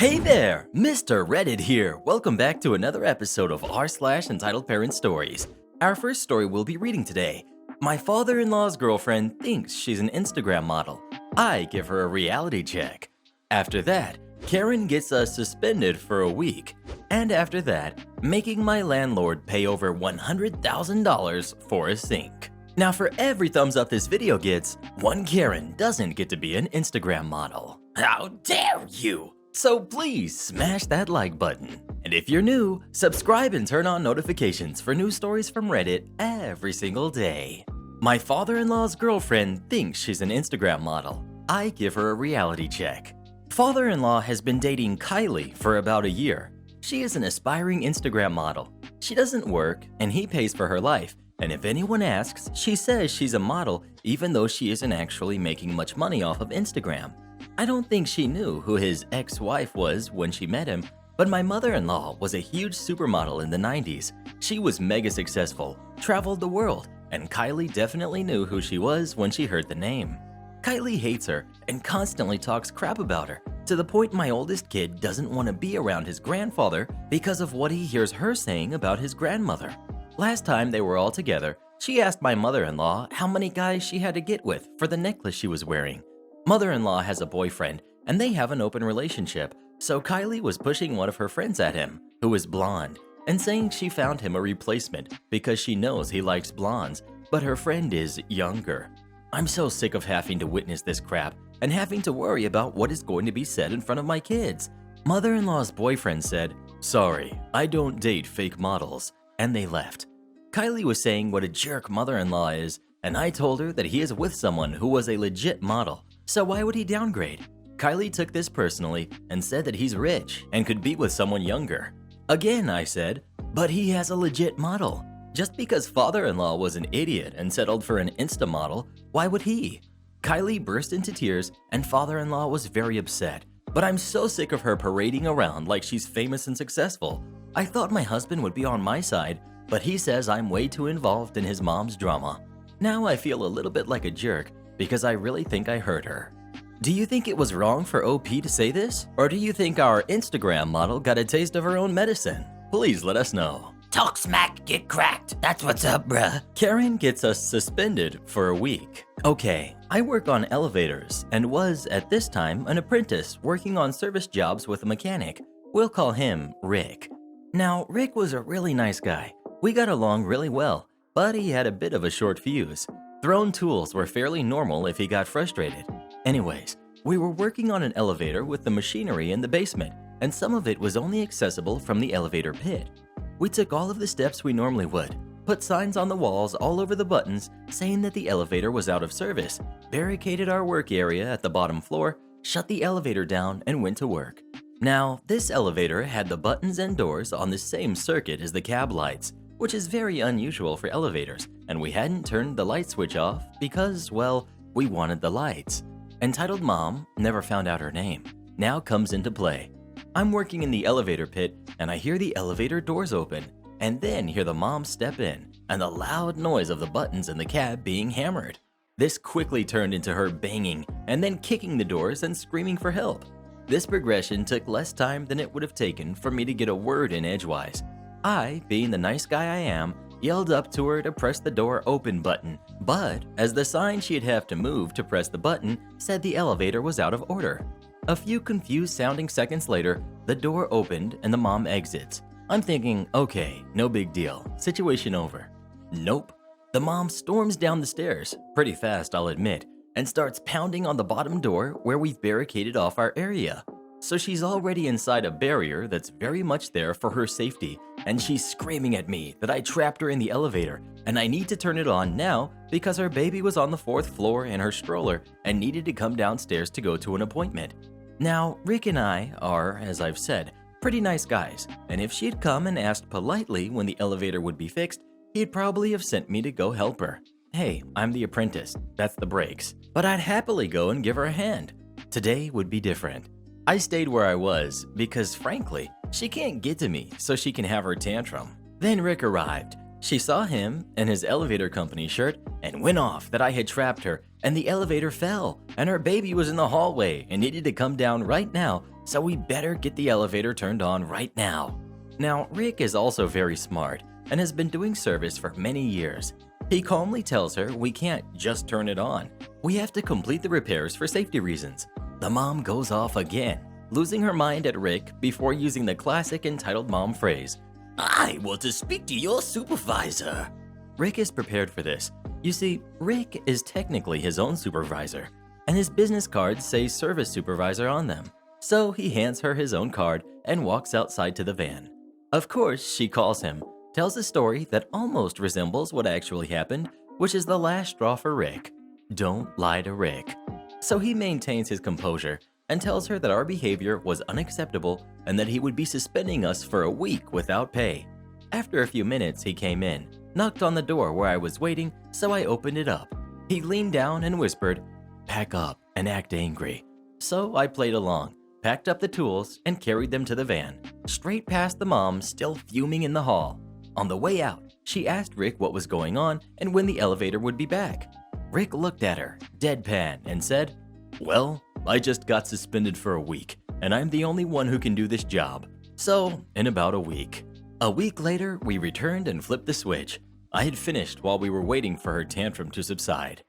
Hey there, Mr. Reddit here. Welcome back to another episode of r/Entitled Parent Stories. Our first story we'll be reading today. My father-in-law's girlfriend thinks she's an Instagram model. I give her a reality check. After that, Karen gets us suspended for a week. And after that, making my landlord pay over $100,000 for a sink. Now for every thumbs up this video gets, one Karen doesn't get to be an Instagram model. How dare you! So please smash that like button. And if you're new, subscribe and turn on notifications for new stories from Reddit every single day. My father-in-law's girlfriend thinks she's an Instagram model. I give her a reality check. Father-in-law has been dating Kylie for about a year. She is an aspiring Instagram model. She doesn't work and he pays for her life. And if anyone asks, she says she's a model even though she isn't actually making much money off of Instagram. I don't think she knew who his ex-wife was when she met him, but my mother-in-law was a huge supermodel in the 90s. She was mega successful, traveled the world, and Kylie definitely knew who she was when she heard the name. Kylie hates her and constantly talks crap about her, to the point my oldest kid doesn't want to be around his grandfather because of what he hears her saying about his grandmother. Last time they were all together, she asked my mother-in-law how many guys she had to get with for the necklace she was wearing. Mother-in-law has a boyfriend, and they have an open relationship, so Kylie was pushing one of her friends at him, who is blonde, and saying she found him a replacement because she knows he likes blondes, but her friend is younger. I'm so sick of having to witness this crap and having to worry about what is going to be said in front of my kids. Mother-in-law's boyfriend said, "Sorry, I don't date fake models," and they left. Kylie was saying what a jerk mother-in-law is, and I told her that he is with someone who was a legit model. So why would he downgrade? Kylie took this personally and said that he's rich and could be with someone younger. Again, I said, but he has a legit model. Just because father-in-law was an idiot and settled for an Insta model, why would he? Kylie burst into tears and father-in-law was very upset. But I'm so sick of her parading around like she's famous and successful. I thought my husband would be on my side, but he says I'm way too involved in his mom's drama. Now I feel a little bit like a jerk because I really think I hurt her. Do you think it was wrong for OP to say this? Or do you think our Instagram model got a taste of her own medicine? Please let us know. Talk smack, get cracked. That's what's up, bruh. Karen gets us suspended for a week. Okay, I work on elevators and was, at this time, an apprentice working on service jobs with a mechanic. We'll call him Rick. Now, Rick was a really nice guy. We got along really well, but he had a bit of a short fuse. Thrown tools were fairly normal if he got frustrated. Anyways, we were working on an elevator with the machinery in the basement, and some of it was only accessible from the elevator pit. We took all of the steps we normally would, put signs on the walls all over the buttons saying that the elevator was out of service, barricaded our work area at the bottom floor, shut the elevator down, and went to work. Now, this elevator had the buttons and doors on the same circuit as the cab lights, which is very unusual for elevators, and we hadn't turned the light switch off because, well, we wanted the lights. Entitled Mom, never found out her name, now comes into play. I'm working in the elevator pit and I hear the elevator doors open, and then hear the mom step in and the loud noise of the buttons in the cab being hammered. This quickly turned into her banging and then kicking the doors and screaming for help. This progression took less time than it would have taken for me to get a word in edgewise. I, being the nice guy I am, yelled up to her to press the door open button, but as the sign she'd have to move to press the button said the elevator was out of order. A few confused sounding seconds later, the door opened and the mom exits. I'm thinking, okay, no big deal, situation over. Nope. The mom storms down the stairs, pretty fast I'll admit, and starts pounding on the bottom door where we've barricaded off our area. So she's already inside a barrier that's very much there for her safety, and she's screaming at me that I trapped her in the elevator and I need to turn it on now because her baby was on the 4th floor in her stroller and needed to come downstairs to go to an appointment. Now, Rick and I are, as I've said, pretty nice guys, and if she had come and asked politely when the elevator would be fixed, he'd probably have sent me to go help her. Hey, I'm the apprentice, that's the breaks, but I'd happily go and give her a hand. Today would be different. I stayed where I was because, frankly, she can't get to me so she can have her tantrum. Then Rick arrived. She saw him in his elevator company shirt and went off that I had trapped her and the elevator fell and her baby was in the hallway and needed to come down right now so we better get the elevator turned on right now. Now, Rick is also very smart and has been doing service for many years. He calmly tells her we can't just turn it on. We have to complete the repairs for safety reasons. The mom goes off again, losing her mind at Rick before using the classic entitled mom phrase, I want to speak to your supervisor. Rick is prepared for this. You see, Rick is technically his own supervisor, and his business cards say service supervisor on them. So he hands her his own card and walks outside to the van. Of course, she calls him, tells a story that almost resembles what actually happened, which is the last straw for Rick. Don't lie to Rick. So he maintains his composure and tells her that our behavior was unacceptable and that he would be suspending us for a week without pay. After a few minutes, he came in, knocked on the door where I was waiting, so I opened it up. He leaned down and whispered, "Pack up and act angry." So I played along, packed up the tools, and carried them to the van, straight past the mom still fuming in the hall. On the way out, she asked Rick what was going on and when the elevator would be back. Rick looked at her, deadpan, and said, "Well, I just got suspended for a week, and I'm the only one who can do this job. So, in about a week." A week later, we returned and flipped the switch. I had finished while we were waiting for her tantrum to subside.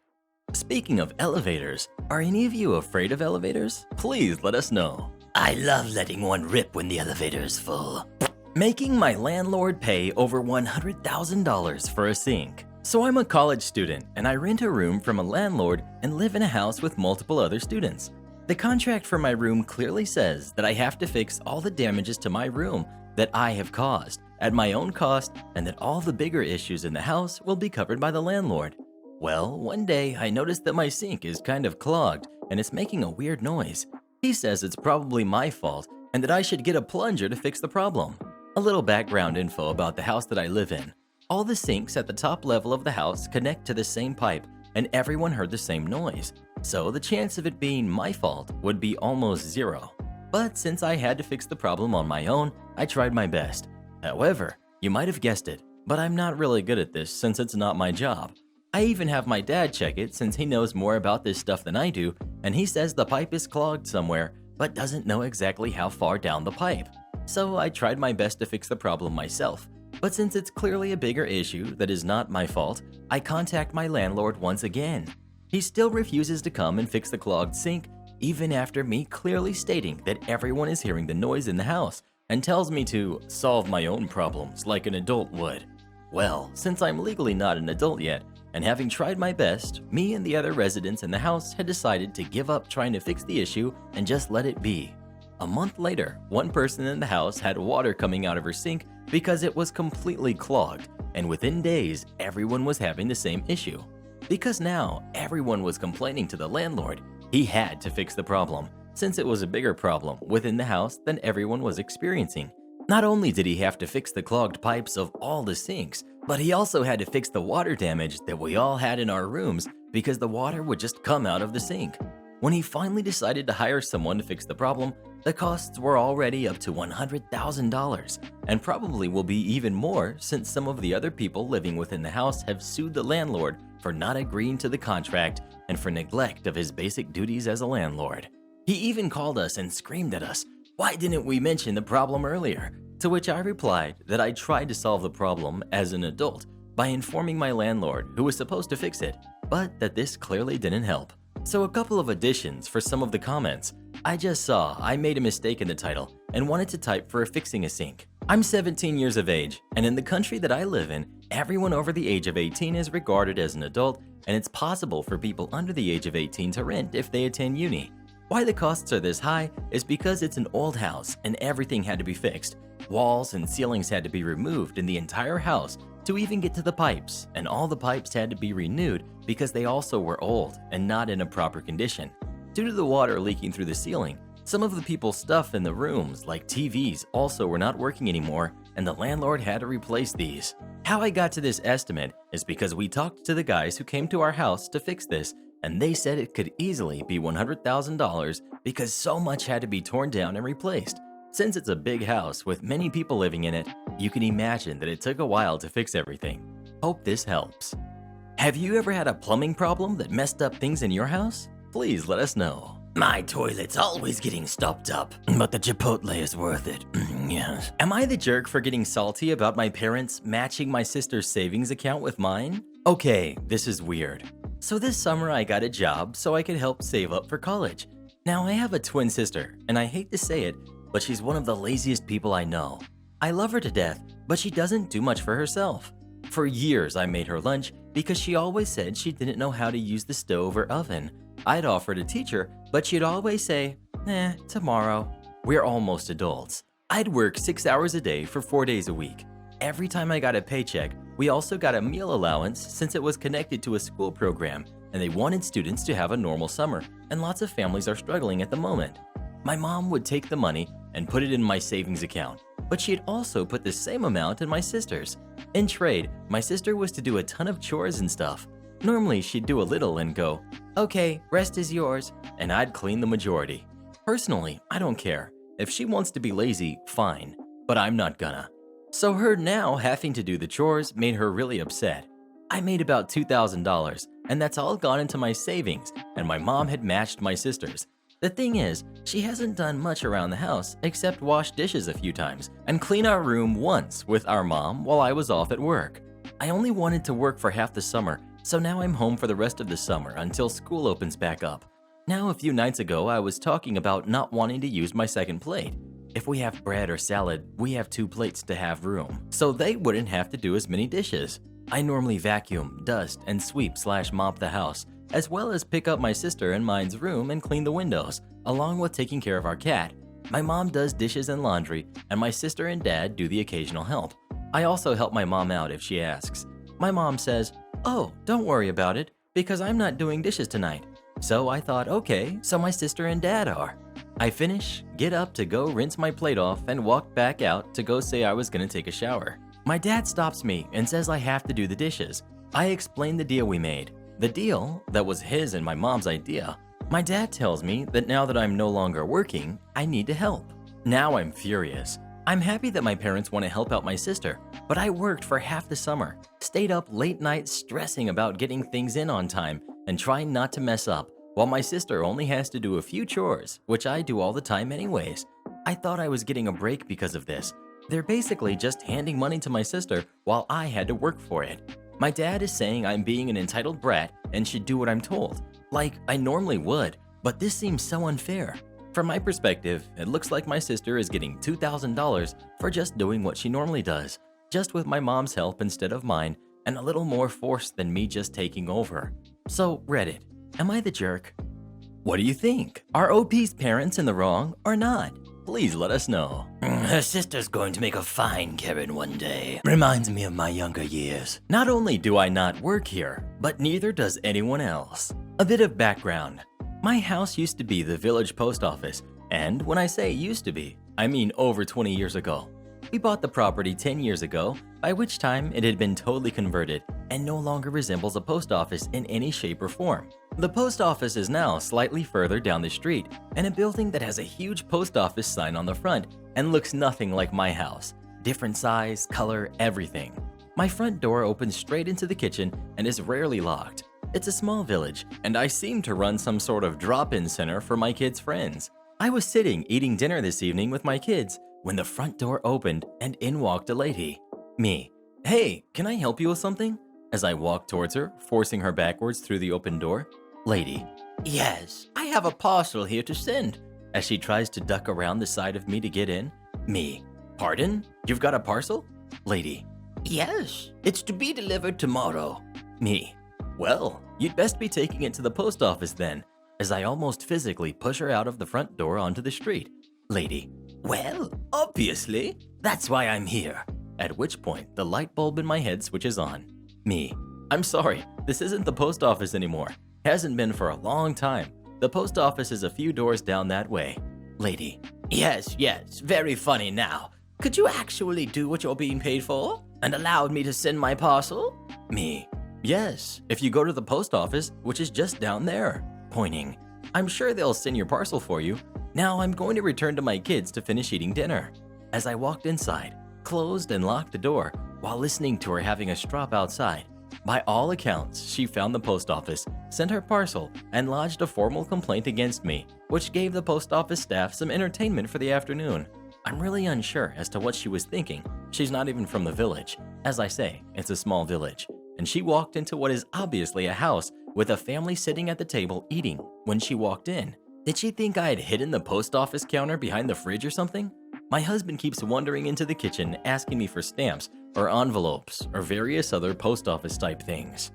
Speaking of elevators, are any of you afraid of elevators? Please let us know. I love letting one rip when the elevator is full. Making my landlord pay over $100,000 for a sink. So I'm a college student and I rent a room from a landlord and live in a house with multiple other students. The contract for my room clearly says that I have to fix all the damages to my room that I have caused at my own cost and that all the bigger issues in the house will be covered by the landlord. Well, one day I noticed that my sink is kind of clogged and it's making a weird noise. He says it's probably my fault and that I should get a plunger to fix the problem. A little background info about the house that I live in. All the sinks at the top level of the house connect to the same pipe and everyone heard the same noise. So the chance of it being my fault would be almost zero. But since I had to fix the problem on my own, I tried my best. However, you might have guessed it, but I'm not really good at this since it's not my job. I even have my dad check it since he knows more about this stuff than I do, and he says the pipe is clogged somewhere, but doesn't know exactly how far down the pipe. So I tried my best to fix the problem myself. But since it's clearly a bigger issue that is not my fault, I contact my landlord once again. He still refuses to come and fix the clogged sink, even after me clearly stating that everyone is hearing the noise in the house, and tells me to solve my own problems like an adult would. Well, since I'm legally not an adult yet, and having tried my best, me and the other residents in the house had decided to give up trying to fix the issue and just let it be. A month later, one person in the house had water coming out of her sink because it was completely clogged, and within days, everyone was having the same issue. Because now, everyone was complaining to the landlord, he had to fix the problem, since it was a bigger problem within the house than everyone was experiencing. Not only did he have to fix the clogged pipes of all the sinks, but he also had to fix the water damage that we all had in our rooms because the water would just come out of the sink. When he finally decided to hire someone to fix the problem, the costs were already up to $100,000 and probably will be even more since some of the other people living within the house have sued the landlord for not agreeing to the contract and for neglect of his basic duties as a landlord. He even called us and screamed at us, "Why didn't we mention the problem earlier?" To which I replied that I tried to solve the problem as an adult by informing my landlord who was supposed to fix it, but that this clearly didn't help. So a couple of additions for some of the comments. I just saw I made a mistake in the title and wanted to type for fixing a sink. I'm 17 years of age, and in the country that I live in, everyone over the age of 18 is regarded as an adult, and it's possible for people under the age of 18 to rent if they attend uni. Why the costs are this high is because it's an old house and everything had to be fixed. Walls and ceilings had to be removed in the entire house to even get to the pipes, and all the pipes had to be renewed because they also were old and not in a proper condition. Due to the water leaking through the ceiling, some of the people's stuff in the rooms, like TVs, also were not working anymore, and the landlord had to replace these. How I got to this estimate is because we talked to the guys who came to our house to fix this, and they said it could easily be $100,000 because so much had to be torn down and replaced. Since it's a big house with many people living in it, you can imagine that it took a while to fix everything. Hope this helps. Have you ever had a plumbing problem that messed up things in your house? Please let us know. My toilet's always getting stopped up, but the Chipotle is worth it. Yes. Am I the jerk for getting salty about my parents matching my sister's savings account with mine? Okay, this is weird. So this summer I got a job so I could help save up for college. Now I have a twin sister, and I hate to say it, but she's one of the laziest people I know. I love her to death, but she doesn't do much for herself. For years I made her lunch because she always said she didn't know how to use the stove or oven. I'd offer to teach her, but she'd always say, tomorrow. We're almost adults. I'd work 6 hours a day for 4 days a week. Every time I got a paycheck, we also got a meal allowance since it was connected to a school program, and they wanted students to have a normal summer, and lots of families are struggling at the moment. My mom would take the money and put it in my savings account, but she'd also put the same amount in my sister's. In trade, my sister was to do a ton of chores and stuff. Normally, she'd do a little and go, "Okay, rest is yours," and I'd clean the majority. Personally, I don't care. If she wants to be lazy, fine, but I'm not gonna. So her now having to do the chores made her really upset. I made about $2,000, and that's all gone into my savings, and my mom had matched my sister's. The thing is, she hasn't done much around the house except wash dishes a few times and clean our room once with our mom while I was off at work. I only wanted to work for half the summer, so now I'm home for the rest of the summer until school opens back up. Now, a few nights ago, I was talking about not wanting to use my second plate. If we have bread or salad, we have 2 plates to have room, so they wouldn't have to do as many dishes. I normally vacuum, dust, and sweep/mop the house, as well as pick up my sister and mine's room and clean the windows, along with taking care of our cat. My mom does dishes and laundry, and my sister and dad do the occasional help. I also help my mom out if she asks. My mom says, "Oh, don't worry about it, because I'm not doing dishes tonight." So I thought, okay, so my sister and dad are. I finish, get up to go rinse my plate off, and walk back out to go say I was gonna take a shower. My dad stops me and says I have to do the dishes. I explain the deal we made. The deal that was his and my mom's idea. My dad tells me that now that I'm no longer working, I need to help. Now I'm furious. I'm happy that my parents want to help out my sister, but I worked for half the summer, stayed up late nights stressing about getting things in on time and trying not to mess up, while my sister only has to do a few chores, which I do all the time anyways. I thought I was getting a break because of this. They're basically just handing money to my sister while I had to work for it. My dad is saying I'm being an entitled brat and should do what I'm told, like I normally would, but this seems so unfair. From my perspective, it looks like my sister is getting $2,000 for just doing what she normally does, just with my mom's help instead of mine, and a little more force than me just taking over. So, Reddit, am I the jerk? What do you think? Are OP's parents in the wrong or not? Please let us know. Her sister's going to make a fine Karen one day. Reminds me of my younger years. Not only do I not work here, but neither does anyone else. A bit of background. My house used to be the village post office, and when I say used to be, I mean over 20 years ago. We bought the property 10 years ago, by which time it had been totally converted and no longer resembles a post office in any shape or form. The post office is now slightly further down the street in a building that has a huge post office sign on the front and looks nothing like my house. Different size, color, everything. My front door opens straight into the kitchen and is rarely locked. It's a small village, and I seem to run some sort of drop-in center for my kids' friends. I was sitting eating dinner this evening with my kids when the front door opened and in walked a lady. Me. "Hey, can I help you with something?" As I walked towards her, forcing her backwards through the open door. Lady. "Yes, I have a parcel here to send." As she tries to duck around the side of me to get in. Me. "Pardon? You've got a parcel?" Lady. "Yes, it's to be delivered tomorrow." Me. "Well, you'd best be taking it to the post office then," as I almost physically push her out of the front door onto the street. Lady. "Well, obviously, that's why I'm here." At which point, the light bulb in my head switches on. Me. "I'm sorry, this isn't the post office anymore. Hasn't been for a long time. The post office is a few doors down that way." Lady. Yes, very funny now. Could you actually do what you're being paid for and allow me to send my parcel?" Me. "Yes, if you go to the post office, which is just down there." Pointing. "I'm sure they'll send your parcel for you. Now I'm going to return to my kids to finish eating dinner." As I walked inside, closed and locked the door while listening to her having a strop outside, By all accounts, she found the post office, sent her parcel, and lodged a formal complaint against me, which gave the post office staff some entertainment for the afternoon. I'm really unsure as to what she was thinking. She's not even from the village. As I say, it's a small village. And she walked into what is obviously a house with a family sitting at the table eating when she walked in. Did she think I had hidden the post office counter behind the fridge or something? My husband keeps wandering into the kitchen asking me for stamps or envelopes or various other post office type things.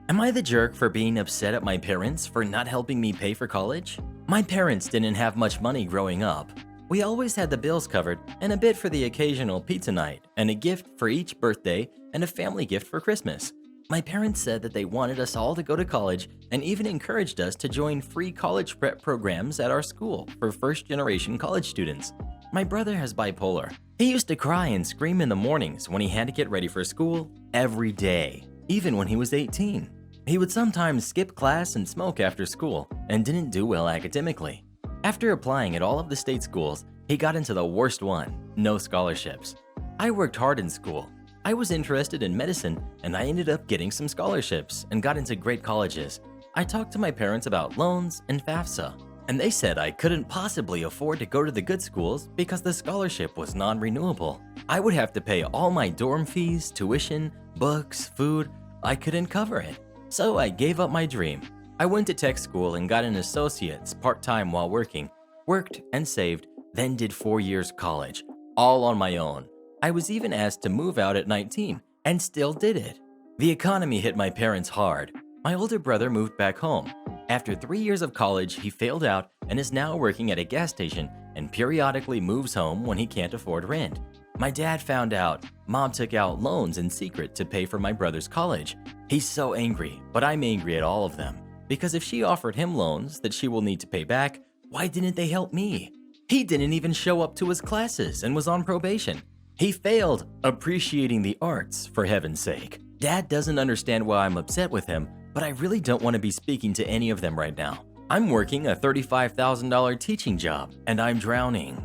Am I the jerk for being upset at my parents for not helping me pay for college? My parents didn't have much money growing up. We always had the bills covered and a bit for the occasional pizza night and a gift for each birthday and a family gift for Christmas. My parents said that they wanted us all to go to college and even encouraged us to join free college prep programs at our school for first-generation college students. My brother has bipolar. He used to cry and scream in the mornings when he had to get ready for school every day, even when he was 18. He would sometimes skip class and smoke after school and didn't do well academically. After applying at all of the state schools, he got into the worst one, no scholarships. I worked hard in school. I was interested in medicine and I ended up getting some scholarships and got into great colleges. I talked to my parents about loans and FAFSA, and they said I couldn't possibly afford to go to the good schools because the scholarship was non-renewable. I would have to pay all my dorm fees, tuition, books, food. I couldn't cover it. So I gave up my dream. I went to tech school and got an associate's part-time while working, worked and saved, then did 4 years college, all on my own. I was even asked to move out at 19 and still did it. The economy hit my parents hard. My older brother moved back home. After 3 years of college, he failed out and is now working at a gas station and periodically moves home when he can't afford rent. My dad found out. Mom took out loans in secret to pay for my brother's college. He's so angry, but I'm angry at all of them. Because if she offered him loans that she will need to pay back, why didn't they help me? He didn't even show up to his classes and was on probation. He failed appreciating the arts, for heaven's sake. Dad doesn't understand why I'm upset with him, but I really don't want to be speaking to any of them right now. I'm working a $35,000 teaching job, and I'm drowning.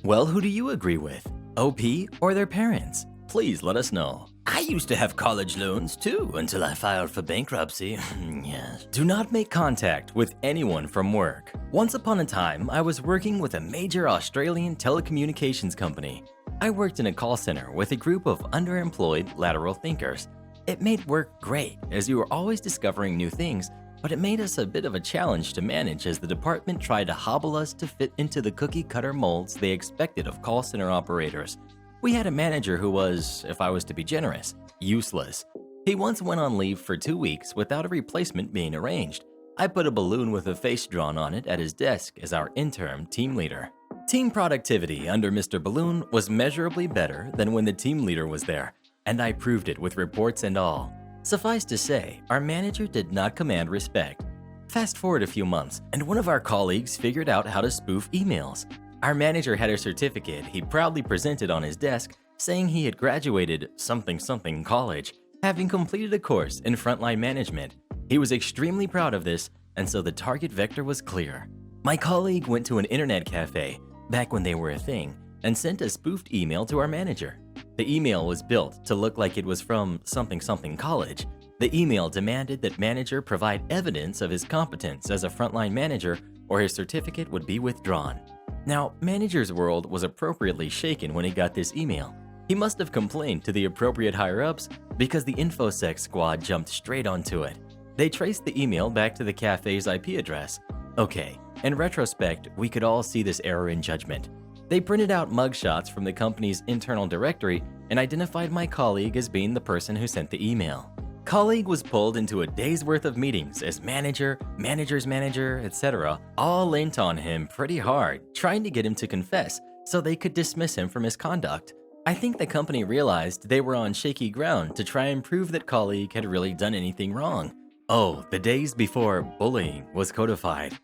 Well, who do you agree with? OP or their parents? Please let us know. I used to have college loans too until I filed for bankruptcy. Yes. Do not make contact with anyone from work. Once upon a time, I was working with a major Australian telecommunications company. I worked in a call center with a group of underemployed lateral thinkers. It made work great as we were always discovering new things, but it made us a bit of a challenge to manage as the department tried to hobble us to fit into the cookie-cutter molds they expected of call center operators. We had a manager who was, if I was to be generous, useless. He once went on leave for 2 weeks without a replacement being arranged. I put a balloon with a face drawn on it at his desk as our interim team leader. Team productivity under Mr. Balloon was measurably better than when the team leader was there, and I proved it with reports and all. Suffice to say, our manager did not command respect. Fast forward a few months, and one of our colleagues figured out how to spoof emails. Our manager had a certificate he proudly presented on his desk saying he had graduated something college, having completed a course in frontline management. He was extremely proud of this, and so the target vector was clear. My colleague went to an internet cafe, back when they were a thing, and sent a spoofed email to our manager. The email was built to look like it was from something college. The email demanded that manager provide evidence of his competence as a frontline manager or his certificate would be withdrawn. Now, manager's world was appropriately shaken when he got this email. He must have complained to the appropriate higher-ups because the InfoSec squad jumped straight onto it. They traced the email back to the cafe's IP address. Okay, in retrospect, we could all see this error in judgment. They printed out mugshots from the company's internal directory and identified my colleague as being the person who sent the email. Colleague was pulled into a day's worth of meetings as manager, manager's manager, etc., all leant on him pretty hard, trying to get him to confess so they could dismiss him for misconduct. I think the company realized they were on shaky ground to try and prove that colleague had really done anything wrong. Oh, the days before bullying was codified.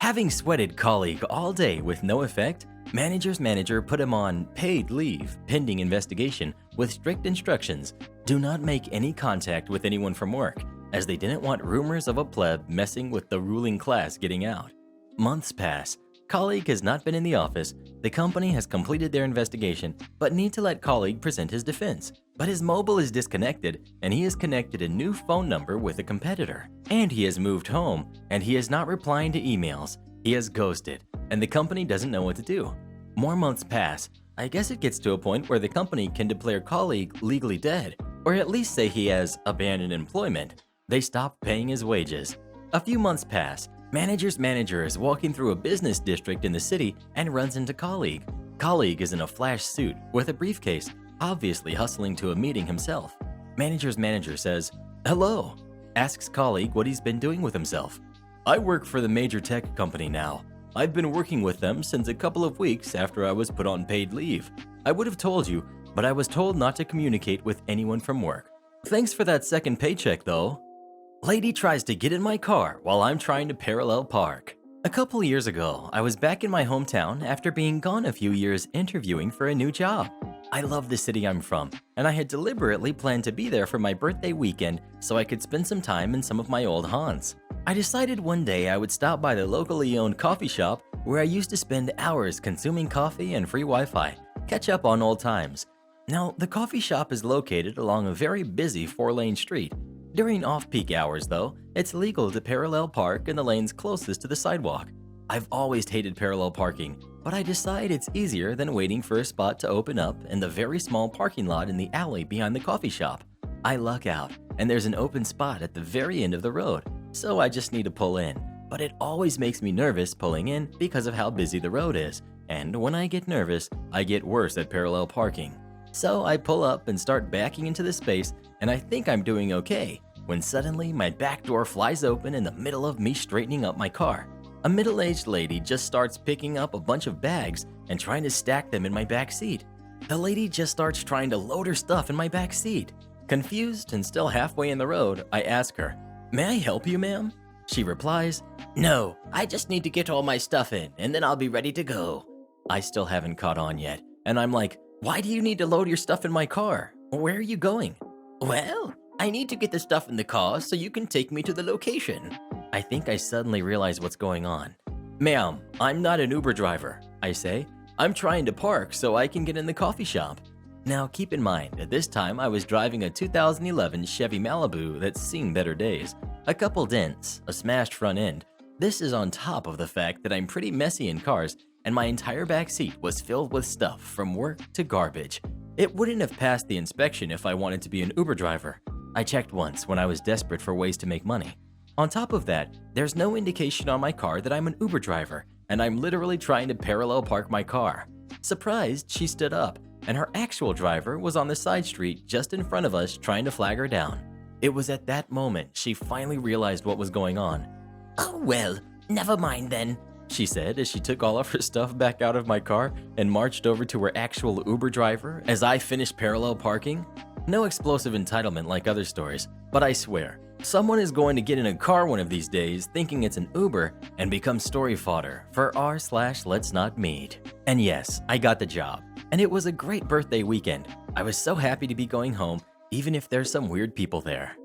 Having sweated colleague all day with no effect, manager's manager put him on paid leave pending investigation with strict instructions: do not make any contact with anyone from work, as they didn't want rumors of a pleb messing with the ruling class getting out. Months pass. Colleague has not been in the office. The company has completed their investigation, but need to let colleague present his defense. But his mobile is disconnected, and he has connected a new phone number with a competitor. And he has moved home, and he is not replying to emails. He has ghosted, and the company doesn't know what to do. More months pass. I guess it gets to a point where the company can declare colleague legally dead, or at least say he has abandoned employment. They stop paying his wages. A few months pass. Manager's manager is walking through a business district in the city and runs into colleague. Colleague is in a flash suit with a briefcase, obviously hustling to a meeting himself. Manager's manager says, "Hello," asks colleague what he's been doing with himself. "I work for the major tech company now. I've been working with them since a couple of weeks after I was put on paid leave. I would have told you, but I was told not to communicate with anyone from work. Thanks for that second paycheck though." Lady tries to get in my car while I'm trying to parallel park. A couple years ago, I was back in my hometown after being gone a few years interviewing for a new job. I love the city I'm from, and I had deliberately planned to be there for my birthday weekend so I could spend some time in some of my old haunts. I decided one day I would stop by the locally owned coffee shop where I used to spend hours consuming coffee and free Wi-Fi, catch up on old times. Now, the coffee shop is located along a very busy 4-lane street. During off-peak hours, though, it's legal to parallel park in the lanes closest to the sidewalk. I've always hated parallel parking, but I decide it's easier than waiting for a spot to open up in the very small parking lot in the alley behind the coffee shop. I luck out, and there's an open spot at the very end of the road, so I just need to pull in. But it always makes me nervous pulling in because of how busy the road is, and when I get nervous, I get worse at parallel parking. So I pull up and start backing into the space, and I think I'm doing okay, when suddenly my back door flies open in the middle of me straightening up my car. A middle-aged lady just starts picking up a bunch of bags and trying to stack them in my back seat. The lady just starts trying to load her stuff in my back seat. Confused and still halfway in the road, I ask her, "May I help you, ma'am?" She replies, "No, I just need to get all my stuff in, and then I'll be ready to go." I still haven't caught on yet, and I'm like, "Why do you need to load your stuff in my car? Where are you going?" "Well, I need to get the stuff in the car so you can take me to the location." I think I suddenly realize what's going on. "Ma'am, I'm not an Uber driver," I say. "I'm trying to park so I can get in the coffee shop." Now keep in mind, at this time I was driving a 2011 Chevy Malibu that's seen better days. A couple dents, a smashed front end. This is on top of the fact that I'm pretty messy in cars, and my entire back seat was filled with stuff from work to garbage. It wouldn't have passed the inspection if I wanted to be an Uber driver. I checked once when I was desperate for ways to make money. On top of that, there's no indication on my car that I'm an Uber driver, and I'm literally trying to parallel park my car. Surprised, she stood up, and her actual driver was on the side street just in front of us trying to flag her down. It was at that moment she finally realized what was going on. "Oh well, never mind then," she said as she took all of her stuff back out of my car and marched over to her actual Uber driver as I finished parallel parking. No explosive entitlement like other stories, but I swear, someone is going to get in a car one of these days thinking it's an Uber and become story fodder for r/let's not meet. And yes, I got the job, and it was a great birthday weekend. I was so happy to be going home, even if there's some weird people there.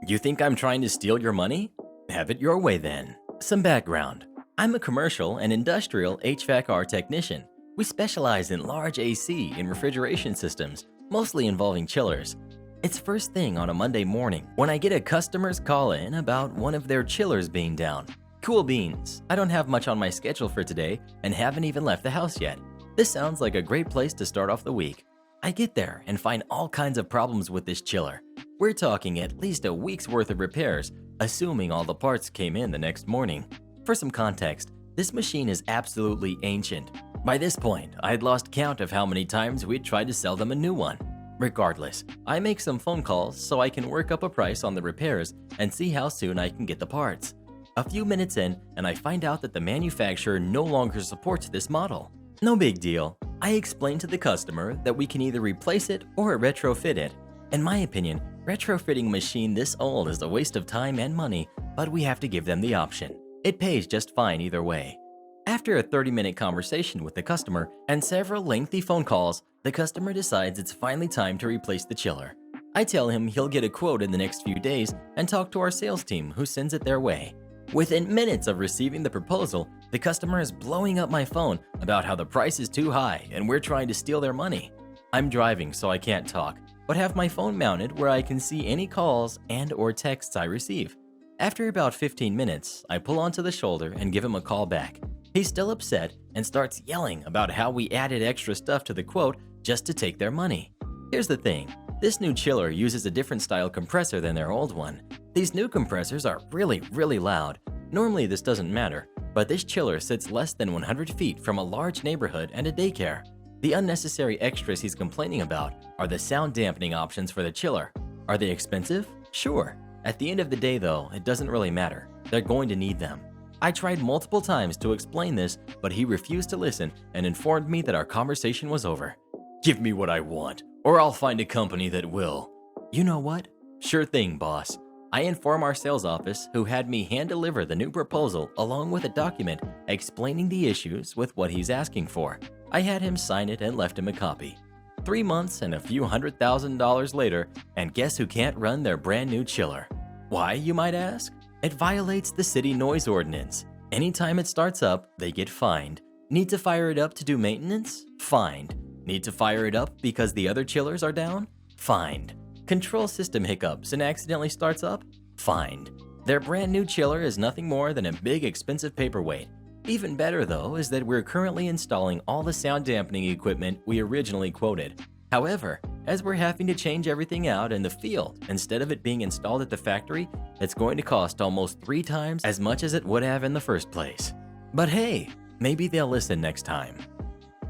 You think I'm trying to steal your money? Have it your way then. Some background. I'm a commercial and industrial HVAC/R technician. We specialize in large AC and refrigeration systems, mostly involving chillers. It's first thing on a Monday morning when I get a customer's call in about one of their chillers being down. Cool beans. I don't have much on my schedule for today and haven't even left the house yet. This sounds like a great place to start off the week. I get there and find all kinds of problems with this chiller. We're talking at least a week's worth of repairs, assuming all the parts came in the next morning. For some context, this machine is absolutely ancient. By this point, I had lost count of how many times we'd tried to sell them a new one. Regardless, I make some phone calls so I can work up a price on the repairs and see how soon I can get the parts. A few minutes in, and I find out that the manufacturer no longer supports this model. No big deal. I explain to the customer that we can either replace it or retrofit it. In my opinion, retrofitting a machine this old is a waste of time and money, but we have to give them the option. It pays just fine either way. After a 30-minute conversation with the customer and several lengthy phone calls, the customer decides it's finally time to replace the chiller. I tell him he'll get a quote in the next few days and talk to our sales team who sends it their way. Within minutes of receiving the proposal, The customer is blowing up my phone about how the price is too high and we're trying to steal their money. I'm driving so I can't talk, but have my phone mounted where I can see any calls and or texts I receive. After about 15 minutes, I pull onto the shoulder and give him a call back. He's still upset and starts yelling about how we added extra stuff to the quote just to take their money. Here's the thing, this new chiller uses a different style compressor than their old one. These new compressors are really loud. Normally this doesn't matter, but this chiller sits less than 100 feet from a large neighborhood and a daycare. The unnecessary extras he's complaining about are the sound dampening options for the chiller. Are they expensive? Sure. At the end of the day though, it doesn't really matter. They're going to need them. I tried multiple times to explain this, but he refused to listen and informed me that our conversation was over. Give me what I want, or I'll find a company that will. You know what? Sure thing, boss. I inform our sales office, who had me hand-deliver the new proposal along with a document explaining the issues with what he's asking for. I had him sign it and left him a copy. 3 months and a few $100,000 later, and guess who can't run their brand new chiller? Why, you might ask? It violates the city noise ordinance. Anytime it starts up, they get fined. Need to fire it up to do maintenance? Fined. Need to fire it up because the other chillers are down? Fined. Control system hiccups and accidentally starts up? Fined. Their brand new chiller is nothing more than a big expensive paperweight. Even better though is that we're currently installing all the sound dampening equipment we originally quoted. However, as we're having to change everything out in the field instead of it being installed at the factory, it's going to cost almost 3 times as much as it would have in the first place. But hey, maybe they'll listen next time.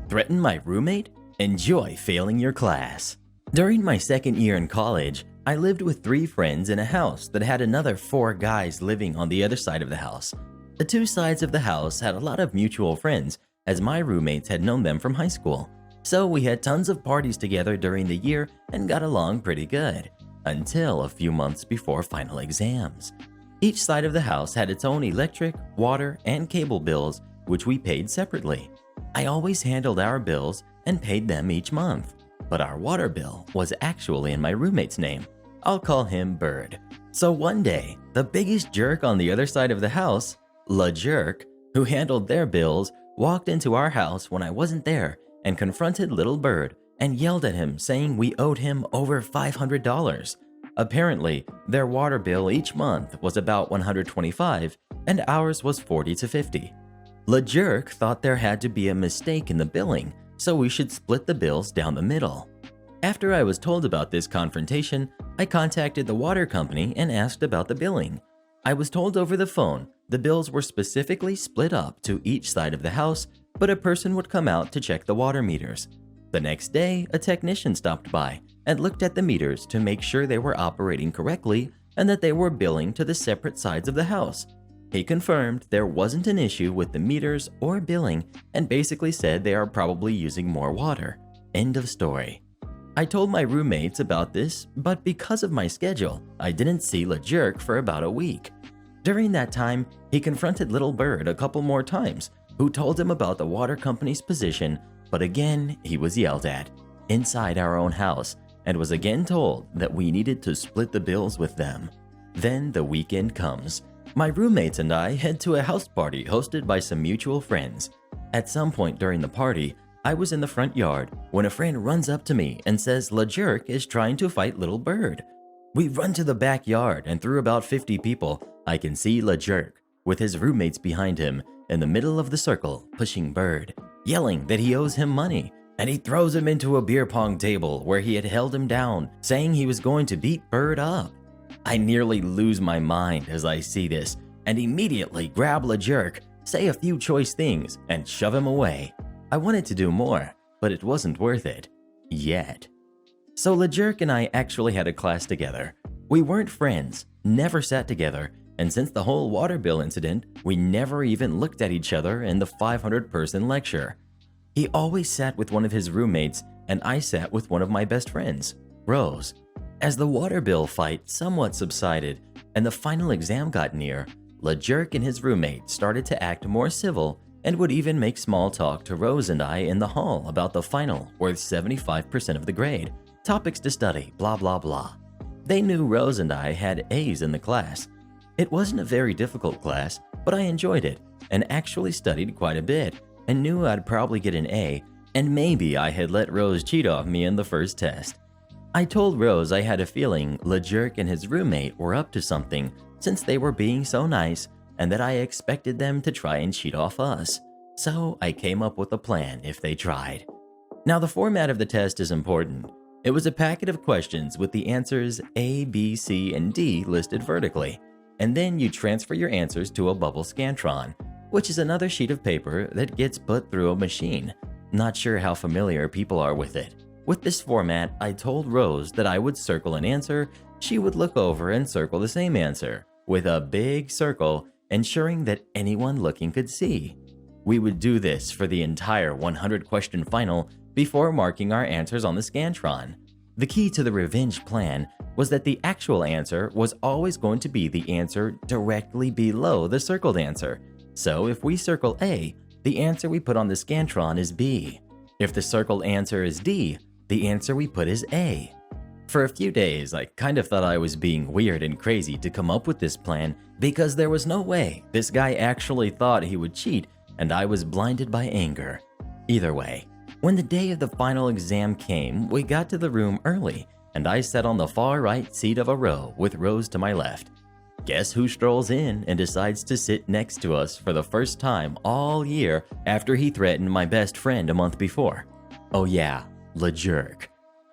Threaten my roommate? Enjoy failing your class. During my second year in college, I lived with 3 friends in a house that had another 4 guys living on the other side of the house. The 2 sides of the house had a lot of mutual friends, as my roommates had known them from high school. So we had tons of parties together during the year and got along pretty good, until a few months before final exams. Each side of the house had its own electric, water, and cable bills, which we paid separately. I always handled our bills and paid them each month, but our water bill was actually in my roommate's name. I'll call him Bird. So one day, the biggest jerk on the other side of the house, La Jerk, who handled their bills, walked into our house when I wasn't there and confronted little Bird and yelled at him saying we owed him over $500. Apparently, their water bill each month was about $125 and ours was $40 to $50. La Jerk thought there had to be a mistake in the billing, so we should split the bills down the middle. After I was told about this confrontation, I contacted the water company and asked about the billing. I was told over the phone the bills were specifically split up to each side of the house, but a person would come out to check the water meters. The next day, a technician stopped by and looked at the meters to make sure they were operating correctly and that they were billing to the separate sides of the house. He confirmed there wasn't an issue with the meters or billing and basically said they are probably using more water. End of story. I told my roommates about this, but because of my schedule, I didn't see La Jerk for about a week. During that time, he confronted little Bird a couple more times, who told him about the water company's position, but again, he was yelled at inside our own house and was again told that we needed to split the bills with them. Then the weekend comes. My roommates and I head to a house party hosted by some mutual friends. At some point during the party, I was in the front yard when a friend runs up to me and says La Jerk is trying to fight little Bird. We run to the backyard and through about 50 people, I can see La Jerk with his roommates behind him in the middle of the circle pushing Bird, yelling that he owes him money, and he throws him into a beer pong table where he had held him down, saying he was going to beat Bird up. I nearly lose my mind as I see this and immediately grab La Jerk, say a few choice things, and shove him away. I wanted to do more, but it wasn't worth it. Yet. So La Jerk and I actually had a class together. We weren't friends, never sat together, and since the whole water bill incident, we never even looked at each other in the 500-person lecture. He always sat with one of his roommates, and I sat with one of my best friends, Rose. As the water bill fight somewhat subsided and the final exam got near, La Jerk and his roommate started to act more civil and would even make small talk to Rose and I in the hall about the final worth 75% of the grade, topics to study, blah blah blah. They knew Rose and I had A's in the class. It wasn't a very difficult class, but I enjoyed it and actually studied quite a bit and knew I'd probably get an A, and maybe I had let Rose cheat off me in the first test. I told Rose I had a feeling LeJerk and his roommate were up to something since they were being so nice and that I expected them to try and cheat off us. So I came up with a plan if they tried. Now the format of the test is important. It was a packet of questions with the answers A, B, C, and D listed vertically, and then you transfer your answers to a bubble Scantron, which is another sheet of paper that gets put through a machine. Not sure how familiar people are with it. With this format, I told Rose that I would circle an answer, she would look over and circle the same answer, with a big circle, ensuring that anyone looking could see. We would do this for the entire 100-question final before marking our answers on the Scantron. The key to the revenge plan was that the actual answer was always going to be the answer directly below the circled answer. So if we circle A, the answer we put on the Scantron is B. If the circled answer is D, the answer we put is A. For a few days, I kind of thought I was being weird and crazy to come up with this plan because there was no way this guy actually thought he would cheat and I was blinded by anger. Either way, when the day of the final exam came, we got to the room early and I sat on the far right seat of a row with Rose to my left. Guess who strolls in and decides to sit next to us for the first time all year after he threatened my best friend a month before? Oh yeah, LeJerk.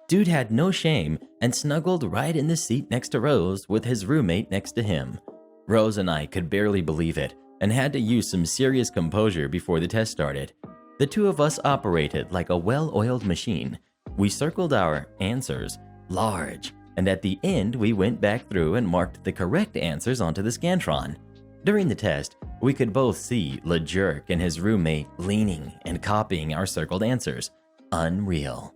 Dude had no shame and snuggled right in the seat next to Rose with his roommate next to him. Rose and I could barely believe it and had to use some serious composure before the test started. The two of us operated like a well-oiled machine. We circled our answers large, and at the end we went back through and marked the correct answers onto the Scantron. During the test, we could both see LeJerk and his roommate leaning and copying our circled answers. Unreal.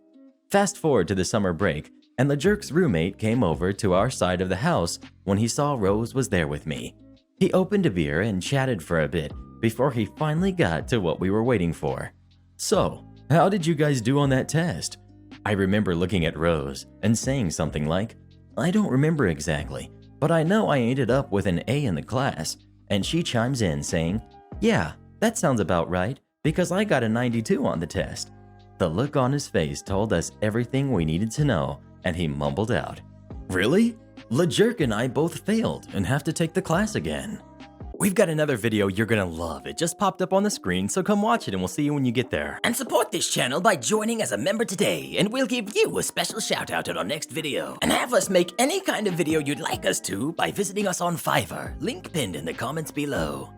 Fast forward to the summer break, and LeJerk's roommate came over to our side of the house when he saw Rose was there with me. He opened a beer and chatted for a bit before he finally got to what we were waiting for. So, how did you guys do on that test? I remember looking at Rose and saying something like, I don't remember exactly, but I know I ended up with an A in the class, and she chimes in saying, yeah, that sounds about right, because I got a 92 on the test. The look on his face told us everything we needed to know, and he mumbled out, really? LeJerk and I both failed and have to take the class again. We've got another video you're gonna love. It just popped up on the screen, so come watch it and we'll see you when you get there. And support this channel by joining as a member today, and we'll give you a special shout out in our next video. And have us make any kind of video you'd like us to by visiting us on Fiverr, link pinned in the comments below.